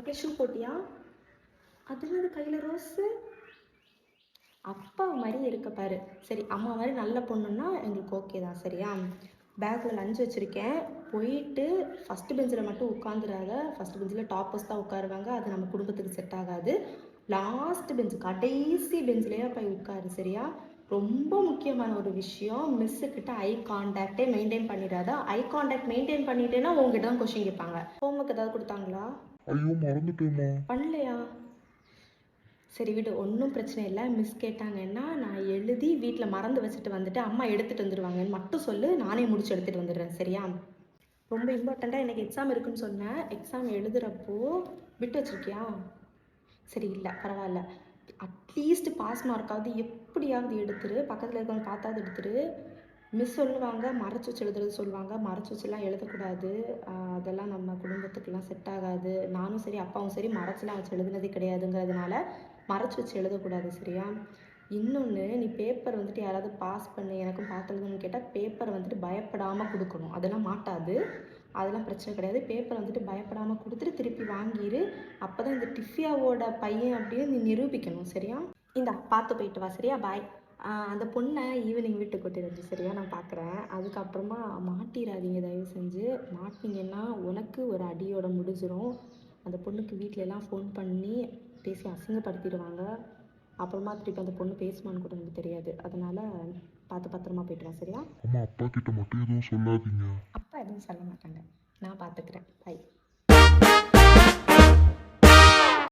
Okay, shoe போட்டியா? அது என்னது கையில் ரோஸு? அப்பா மாதிரி இருக்க பாரு. சரி, அம்மா மாதிரி நல்ல பொண்ணுன்னா எங்களுக்கு ஓகே தான். சரியா? பேக்கில் லஞ்ச் வச்சுருக்கேன். போயிட்டு ஃபஸ்ட்டு பெஞ்சில் மட்டும் உட்காந்துடாத. ஃபஸ்ட்டு பெஞ்சில் டாப்பர்ஸ் தான் உட்காருவாங்க. அது நம்ம குடும்பத்துக்கு செட் ஆகாது. லாஸ்ட் பெஞ்ச், கடைசி பெஞ்சிலேயே போய் உட்காரு. சரியா? ரொம்ப முக்கியமான ஒரு விஷயம், மிஸ்ஸுக்கிட்ட ஐ கான்டாக்டே மெயின்டைன் பண்ணிடாத. ஐ கான்டாக்ட் மெயின்டைன் பண்ணிட்டேன்னா உங்ககிட்ட தான் கொஸ்டின் கேட்பாங்க. ஹோம்ஒர்க் ஏதாவது கொடுத்தாங்களா? ஐயோ மறந்துட்டேம்மா. பண்ணலையா? சரி விடு, ஒன்றும் பிரச்சனை இல்லை. மிஸ் கேட்டாங்கன்னா நான் எழுதி வீட்டில் மறந்து வச்சுட்டு வந்துட்டு அம்மா எடுத்துகிட்டு வந்துடுவாங்கன்னு மட்டும் சொல்லு, நானே முடிச்சு எடுத்துகிட்டு வந்துடுறேன். சரியா? ரொம்ப இம்பார்ட்டண்ட்டாக எனக்கு எக்ஸாம் இருக்குன்னு சொன்னேன். எக்ஸாம் எழுதுகிறப்போ விட்டு வச்சுருக்கியா? சரி, இல்லை பரவாயில்ல. அட்லீஸ்ட் பாஸ் மார்க்காவது எப்படியாவது எடுத்துரு. பக்கத்தில் இருக்கவங்க பார்த்தாவது எடுத்துரு. மிஸ் சொல்லுவாங்க மறைச்சி வச்சு எழுதுறது சொல்லுவாங்க. மறைச்சி வச்சுலாம் எழுதக்கூடாது. அதெல்லாம் நம்ம குடும்பத்துக்கெல்லாம் செட் ஆகாது. நானும் சரி அப்பாவும் சரி மறைச்சிலாம் வச்சு எழுதுனதே கிடையாதுங்கிறதுனால மறைச்சி வச்சு எழுதக்கூடாது. சரியா? இன்னொன்று, நீ பேப்பர் வந்துட்டு யாராவது பாஸ் பண்ணி எனக்கும் பார்த்து எழுதணும்னு கேட்டால் பேப்பரை வந்துட்டு பயப்படாமல் கொடுக்கணும். அதெல்லாம் மாட்டாது, அதெல்லாம் பிரச்சனை கிடையாது. பேப்பரை வந்துட்டு பயப்படாமல் கொடுத்துட்டு திருப்பி வாங்கிடு. அப்போ தான் இந்த டிஃபியாவோட பையன் அப்படின்னு நீ நிரூபிக்கணும். சரியா? இந்தா பார்த்து போயிட்டு வா. சரியா? பாய். அந்த பொண்ணை ஈவினிங் வீட்டுக்கு கூட்டிட்டு சரியா? நான் பார்க்குறேன். அதுக்கப்புறமா மாட்டிடாதீங்க தயவு செஞ்சு. மாட்டினீங்கன்னா உனக்கு ஒரு அடியோட முடிஞ்சிடும். அந்த பொண்ணுக்கு வீட்டிலலாம் ஃபோன் பண்ணி பேசி அசிங்கப்படுத்திடுவாங்க. அப்புறமா திருப்பி அந்த பொண்ணு பேசுமான்னு கூட எனக்கு தெரியாது. அதனால் பார்த்து பத்திரமா போயிட்டு வா. சரியா? அம்மா அப்பா கிட்ட மட்டும் எதுவும் சொல்லாதீங்க. அப்பா எதுவும் சொல்ல மாட்டாங்க, நான் பார்த்துக்கிறேன். பை.